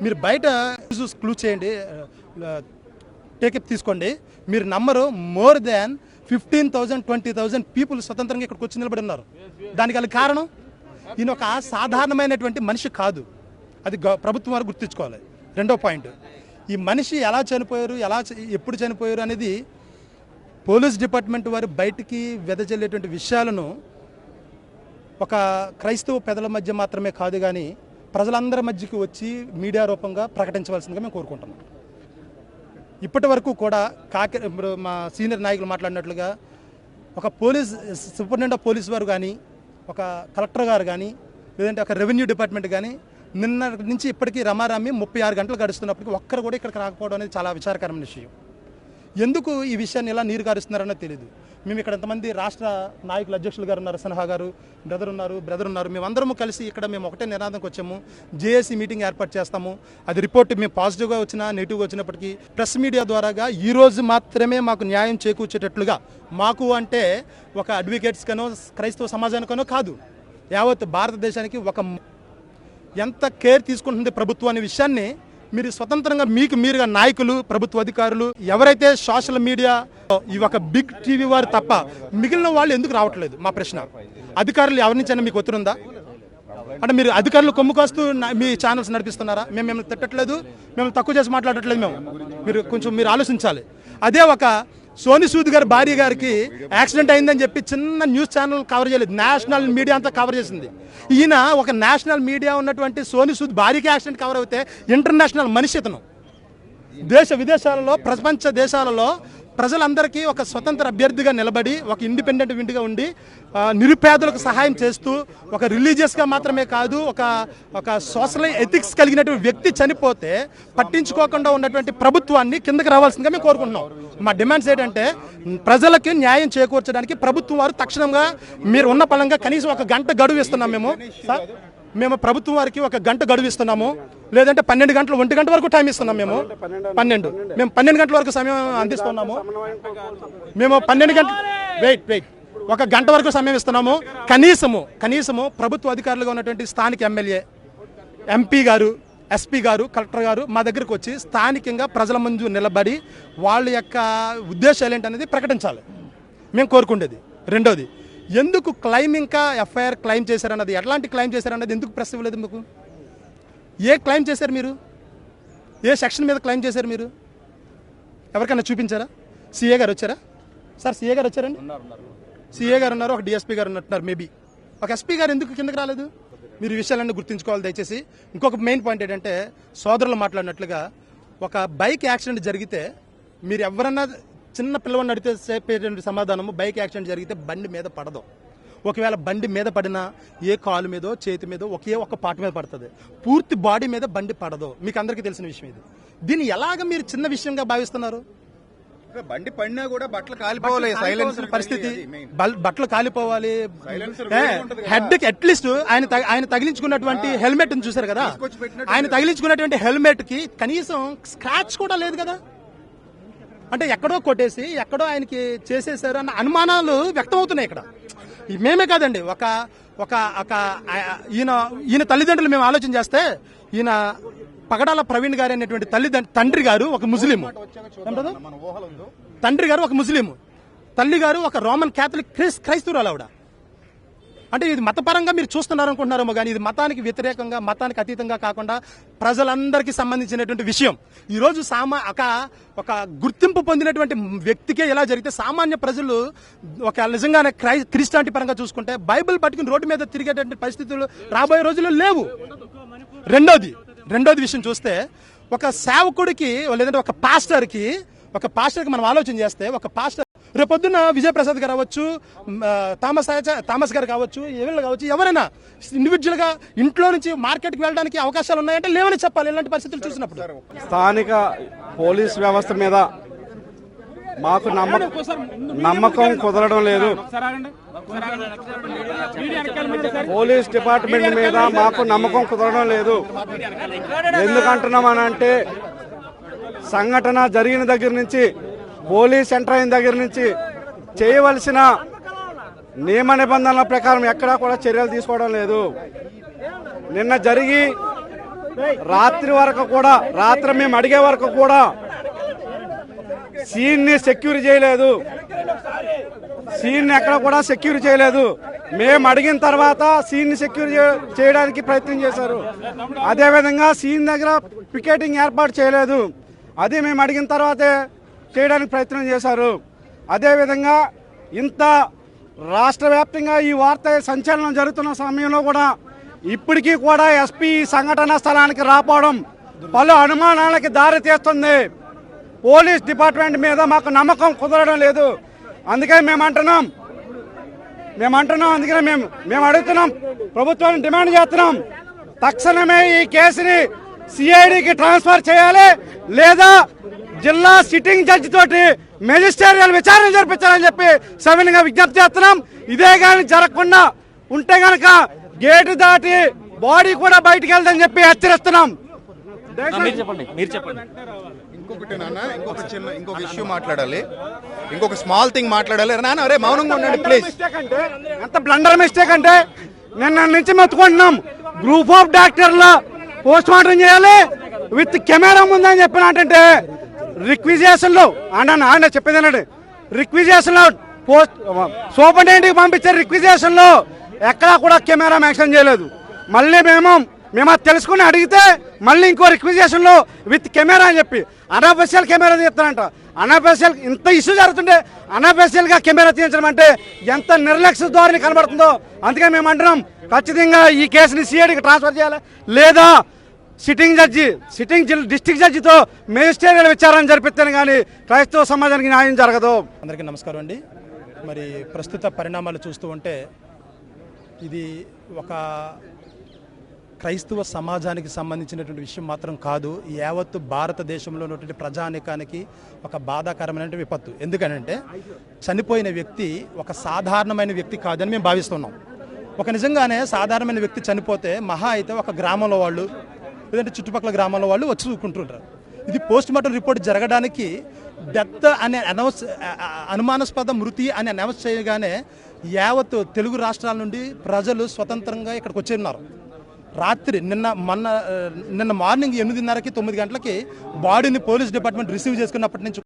మీరు బయట క్లూ చేయండి, టేకప్ తీసుకోండి, మీరు నమ్మరు. మోర్ దాన్ 15,000 20,000 పీపుల్ స్వతంత్రంగా ఇక్కడికి వచ్చి నిలబడి ఉన్నారు. దానికి అది కారణం ఈయన ఒక సాధారణమైనటువంటి మనిషి కాదు. అది ప్రభుత్వం వారు గుర్తుంచుకోవాలి. రెండో పాయింట్, ఈ మనిషి ఎలా చనిపోయారు, ఎప్పుడు చనిపోయారు అనేది పోలీస్ డిపార్ట్మెంట్ వారు బయటికి వెదజల్లేటువంటి విషయాలను ఒక క్రైస్తవ పెదల మధ్య మాత్రమే కాదు కానీ ప్రజలందరి మధ్యకి వచ్చి మీడియా రూపంగా ప్రకటించవలసిందిగా మేము కోరుకుంటున్నాం. ఇప్పటి వరకు కూడా ఇప్పుడు మా సీనియర్ నాయకులు మాట్లాడినట్లుగా ఒక పోలీస్ సూపరింటెండెంట్ ఆఫ్ పోలీస్ వారు కానీ, ఒక కలెక్టర్ గారు కానీ, లేదంటే ఒక రెవెన్యూ డిపార్ట్మెంట్ కానీ నిన్న నుంచి ఇప్పటికీ రమారామి 36 గంటలు గడుస్తున్నప్పటికీ ఒక్కరు కూడా ఇక్కడికి రాకపోవడం అనేది చాలా విచారకరమైన విషయం. ఎందుకు ఈ విషయాన్ని ఎలా నీరు గారుస్తున్నారన్నో తెలియదు. మేము ఇక్కడ ఎంతమంది రాష్ట్ర నాయకులు, అధ్యక్షులు గారు ఉన్నారు, సిన్హా గారు, బ్రదర్ ఉన్నారు, మేమందరము కలిసి ఇక్కడ మేము ఒకటే నినాదంకి వచ్చాము. జేఏసీ మీటింగ్ ఏర్పాటు చేస్తాము. అది రిపోర్ట్ మేము పాజిటివ్గా వచ్చినా నెగిటివ్గా వచ్చినప్పటికీ ప్రెస్ మీడియా ద్వారాగా ఈరోజు మాత్రమే మాకు న్యాయం చేకూర్చేటట్లుగా, మాకు అంటే ఒక అడ్వకేట్స్కనో క్రైస్తవ సమాజానికనో కాదు, యావత్ భారతదేశానికి ఒక ఎంత కేర్ తీసుకుంటుంది ప్రభుత్వం అనే విషయాన్ని మీరు స్వతంత్రంగా మీరుగా నాయకులు, ప్రభుత్వ అధికారులు, ఎవరైతే సోషల్ మీడియా ఈ ఒక బిగ్ టీవీ వారు తప్ప మిగిలిన వాళ్ళు ఎందుకు రావట్లేదు? మా ప్రశ్న. అధికారులు ఎవరి నుంచైనా మీకు ఒత్తిడుందా? అంటే మీరు అధికారులు కొమ్ముకొస్తూ మీ ఛానల్స్ నడిపిస్తున్నారా? మేము మిమ్మల్ని తిట్టట్లేదు, మేము తక్కువ చేసి మాట్లాడట్లేదు. మీరు ఆలోచించాలి. అదే ఒక సోని సూద్ గారి భార్య గారికి యాక్సిడెంట్ అయిందని చెప్పి చిన్న న్యూస్ ఛానల్ కవర్ చేయలేదు, నేషనల్ మీడియా అంతా కవర్ చేసింది. ఈయన ఒక నేషనల్ మీడియా ఉన్నటువంటి సోని సూద్ భార్యకి యాక్సిడెంట్ కవర్ అయితే ఇంటర్నేషనల్ మనిషి ఇతను. దేశ విదేశాలలో, ప్రపంచ దేశాలలో ప్రజలందరికీ ఒక స్వతంత్ర అభ్యర్థిగా నిలబడి, ఒక ఇండిపెండెంట్ విండిగా ఉండి నిరుపేదలకు సహాయం చేస్తూ, ఒక రిలీజియస్గా మాత్రమే కాదు, ఒక సోషల్ ఎథిక్స్ కలిగినటువంటి వ్యక్తి చనిపోతే పట్టించుకోకుండా ఉన్నటువంటి ప్రభుత్వాన్ని కిందకి రావాల్సిందిగా మేము కోరుకుంటున్నాం. మా డిమాండ్స్ ఏంటంటే ప్రజలకి న్యాయం చేకూర్చడానికి ప్రభుత్వం వారు తక్షణంగా మీరు ఉన్న పలంగా కనీసం 1 గంట గడువు ఇస్తున్నాం. మేము ప్రభుత్వం వారికి 1 గంట గడువు ఇస్తున్నాము, లేదంటే 12 గంటలు 1 గంట వరకు టైం ఇస్తున్నాం. మేము 12 గంటల వరకు సమయం అందిస్తున్నాము. మేము 12 గంటలు వెయిట్ 1 గంట వరకు సమయం ఇస్తున్నాము. కనీసము ప్రభుత్వ అధికారులుగా ఉన్నటువంటి స్థానిక ఎమ్మెల్యే, ఎంపీ గారు, ఎస్పీ గారు, కలెక్టర్ గారు మా దగ్గరకు వచ్చి స్థానికంగా ప్రజల ముందు నిలబడి వాళ్ళ యొక్క ఉద్దేశాలు ఏంటనేది ప్రకటించాలి మేము కోరుకుండేది. రెండోది, ఎందుకు ఇంకా ఎఫ్ఐఆర్ క్లెయిమ్ చేశారన్నది, ఎట్లాంటి క్లెయిమ్ చేశారన్నది ఎందుకు ప్రెస్ ఇవ్వలేదు? మీకు ఏ క్లెయిమ్ చేశారు? మీరు ఏ సెక్షన్ మీద క్లెయిమ్ చేశారు? మీరు ఎవరికైనా చూపించారా? సిఏ గారు వచ్చారా? సార్ సిఏ గారు వచ్చారండి? సిఏ గారు ఉన్నారు, ఒక డిఎస్పీ గారు ఉన్నట్టున్నారు. మేబీ ఒక ఎస్పీ గారు ఎందుకు కిందకి రాలేదు? మీరు ఈ విషయాలన్నీ గుర్తుంచుకోవాలి దయచేసి. ఇంకొక మెయిన్ పాయింట్ ఏంటంటే, సోదరులు మాట్లాడినట్లుగా ఒక బైక్ యాక్సిడెంట్ జరిగితే మీరు ఎవరన్నా చిన్న పిల్లవాడిని అడిగితే చెప్పేటువంటి సమాధానము, బైక్ యాక్సిడెంట్ జరిగితే బండి మీద పడదు. ఒకవేళ బండి మీద పడినా ఏ కాలు మీదో చేతి మీదో ఒక పార్ట్ మీద పడుతుంది, పూర్తి బాడీ మీద బండి పడదు. మీకు అందరికీ తెలిసిన విషయం ఇది. దీన్ని ఎలాగ మీరు చిన్న విషయంగా భావిస్తున్నారు? బండి పడినా కూడా బట్టలు కాలిపోవాలి, సైలెన్సర్ పరిస్థితి, బట్టలు కాలిపోవాలి. హెడ్ కి అట్లీస్ట్ ఆయన తగిలించుకున్నటువంటి హెల్మెట్ చూసారు కదా, ఆయన తగిలించుకున్నటువంటి హెల్మెట్ కి కనీసం స్క్రాచ్ కూడా లేదు కదా. అంటే ఎక్కడో కొట్టేసి ఎక్కడో ఆయనకి చేసేసారు అన్న అనుమానాలు వ్యక్తం అవుతున్నాయి ఇక్కడ. మేమే కాదండి, ఈయన తల్లిదండ్రులు మేము ఆలోచన చేస్తే, ఈయన పగడాల ప్రవీణ్ గారు అనేటువంటి తండ్రి గారు ఒక ముస్లిం, తండ్రి గారు ఒక ముస్లిం, తల్లి గారు ఒక రోమన్ క్యాథలిక్ క్రైస్తవురాలు ఆవిడ. అంటే ఇది మతపరంగా మీరు చూస్తున్నారు అనుకుంటున్నారేమో కానీ ఇది మతానికి వ్యతిరేకంగా, మతానికి అతీతంగా కాకుండా ప్రజలందరికీ సంబంధించినటువంటి విషయం. ఈరోజు ఒక గుర్తింపు పొందినటువంటి వ్యక్తికే ఎలా జరిగితే సామాన్య ప్రజలు ఒక నిజంగానే క్రిస్టియానిటీ పరంగా చూసుకుంటే బైబిల్ పట్టుకుని రోడ్డు మీద తిరిగేటువంటి పరిస్థితులు రాబోయే రోజుల్లో లేవు. రెండోది విషయం చూస్తే, ఒక సేవకుడికి లేదంటే ఒక పాస్టర్కి మనం ఆలోచన చేస్తే, ఒక పాస్టర్ రేపొద్దున విజయప్రసాద్ గారు కావచ్చు, థామస్ గారు కావచ్చు, ఎవరు కావచ్చు, ఎవరైనా ఇండివిజువల్ గా ఇంట్లో నుంచి మార్కెట్కి వెళ్ళడానికి అవకాశాలు ఉన్నాయంటే లేవని చెప్పాలి. ఇలాంటి పరిస్థితులు చూసినప్పుడు స్థానిక పోలీస్ వ్యవస్థ మీద మాకు నమ్మకం కుదరడం లేదు. పోలీస్ డిపార్ట్మెంట్ మీద మాకు నమ్మకం కుదరడం లేదు. ఎందుకంటున్నామనంటే, సంఘటన జరిగిన దగ్గర నుంచి, పోలీస్ ఎంటర్ అయిన దగ్గర నుంచి చేయవలసిన నియమ నిబంధనల ప్రకారం ఎక్కడా కూడా చర్యలు తీసుకోవడం లేదు. నిన్న జరిగి రాత్రి వరకు కూడా రాత్రి మేము అడిగే వరకు కూడా సీన్ ని సెక్యూర్ చేయలేదు. సీన్ ఎక్కడ కూడా సెక్యూర్ చేయలేదు. మేము అడిగిన తర్వాత సీన్ ని సెక్యూర్ చేయడానికి ప్రయత్నం చేశారు. అదేవిధంగా సీన్ దగ్గర పికెటింగ్ ఏర్పాటు చేయలేదు. అది మేము అడిగిన తర్వాతే చేయడానికి ప్రయత్నం చేశారు. అదేవిధంగా ఇంత రాష్ట్ర వ్యాప్తంగా ఈ వార్త సంచలనం జరుగుతున్న సమయంలో కూడా ఇప్పటికీ కూడా ఎస్పీ సంఘటన స్థలానికి రాపోవడం పలు అనుమానాలకి దారి తీస్తుంది. పోలీస్ డిపార్ట్మెంట్ మీద మాకు నమ్మకం కుదరడం లేదు. అందుకే మేము అంటున్నాం అందుకనే మేము అడుగుతున్నాం, ప్రభుత్వాన్ని డిమాండ్ చేస్తున్నాం, తక్షణమే ఈ కేసుని సిఐడికి ట్రాన్స్ఫర్ చేయాలి, లేదా జిల్లా సిట్టింగ్ జడ్జి తోటి మెజిస్ట్రేరియల్ విచారణ జరిపించాలని చెప్పి సవినయంగా విజ్ఞప్తి చేస్తున్నాం. ఇదే కానీ జరగకుండా ఉంటే గనక గేటు దాటి బాడీ కూడా బయటికి వెళ్దని చెప్పి హెచ్చరిస్తున్నాం. మీరు చెప్పండి. ఇంకొకటి నాన్న, ఇంకొక ఇష్యూ మాట్లాడాలి, ఇంకొక స్మాల్ థింగ్ మాట్లాడాలి. నాన్న అరే మౌనంగా ఉండండి ప్లీజ్. ఎంత బ్లండర్ మిస్టేక్ అంటే నిన్న నుంచి మెత్తుకుంటున్నాం, గ్రూప్ ఆఫ్ డాక్టర్ల పోస్ట్ మార్టం చేయాలి విత్ కెమెరా ముందని చెప్పినట్టంటే రిక్విజేషన్ లో ఆయన చెప్పేదేనండి, రిక్విజేషన్ లో పోస్ట్ సూపరింటెండెంట్కి పంపించారు. రిక్విజేషన్ లో ఎక్కడా కూడా కెమెరా మెన్షన్ చేయలేదు. మళ్ళీ మేము అది తెలుసుకుని అడిగితే మళ్ళీ ఇంకో రిక్విజేషన్ లో విత్ కెమెరా అని చెప్పి అనఫిషియల్ కెమెరా తీస్తారంట. అనఫిషియల్ ఇంత ఇష్యూ జరుగుతుంటే అనఫిషియల్ గా కెమెరా తీయించడం అంటే ఎంత నిర్లక్ష్య ధోరణి కనబడుతుందో. అందుకే మేము అంటున్నాం, ఖచ్చితంగా ఈ కేసుని సిఐడికి ట్రాన్స్ఫర్ చేయాలి, లేదా సిట్టింగ్ డిస్ట్రిక్ట్ జడ్జితో మెజిస్ట్రేరియల్ విచారణ జరిపిస్తేనే కానీ క్రైస్తవ సమాజానికి న్యాయం జరగదు. అందరికీ నమస్కారం అండి. మరి ప్రస్తుత పరిణామాలు చూస్తూ ఉంటే ఇది ఒక క్రైస్తవ సమాజానికి సంబంధించినటువంటి విషయం మాత్రం కాదు, యావత్తు భారతదేశంలో ఉన్నటువంటి ప్రజానీకానికి ఒక బాధాకరమైన విపత్తు. ఎందుకనంటే చనిపోయిన వ్యక్తి ఒక సాధారణమైన వ్యక్తి కాదని మేము భావిస్తున్నాం. ఒక నిజంగానే సాధారణమైన వ్యక్తి చనిపోతే మహా అయితే ఒక గ్రామంలో వాళ్ళు లేదంటే చుట్టుపక్కల గ్రామంలో వాళ్ళు వచ్చి చూసుకుంటుంటారు. ఇది పోస్ట్ మార్టం రిపోర్ట్ జరగడానికి డెత్ అనే అనుమానాస్పద మృతి అని అనౌన్స్ చేయగానే యావత్తు తెలుగు రాష్ట్రాల నుండి ప్రజలు స్వతంత్రంగా ఇక్కడికి వచ్చి ఉన్నారు. రాత్రి నిన్న మార్నింగ్ 8:30కి 9 గంటలకి బాడీని పోలీస్ డిపార్ట్మెంట్ రిసీవ్ చేసుకున్నప్పటి నుంచి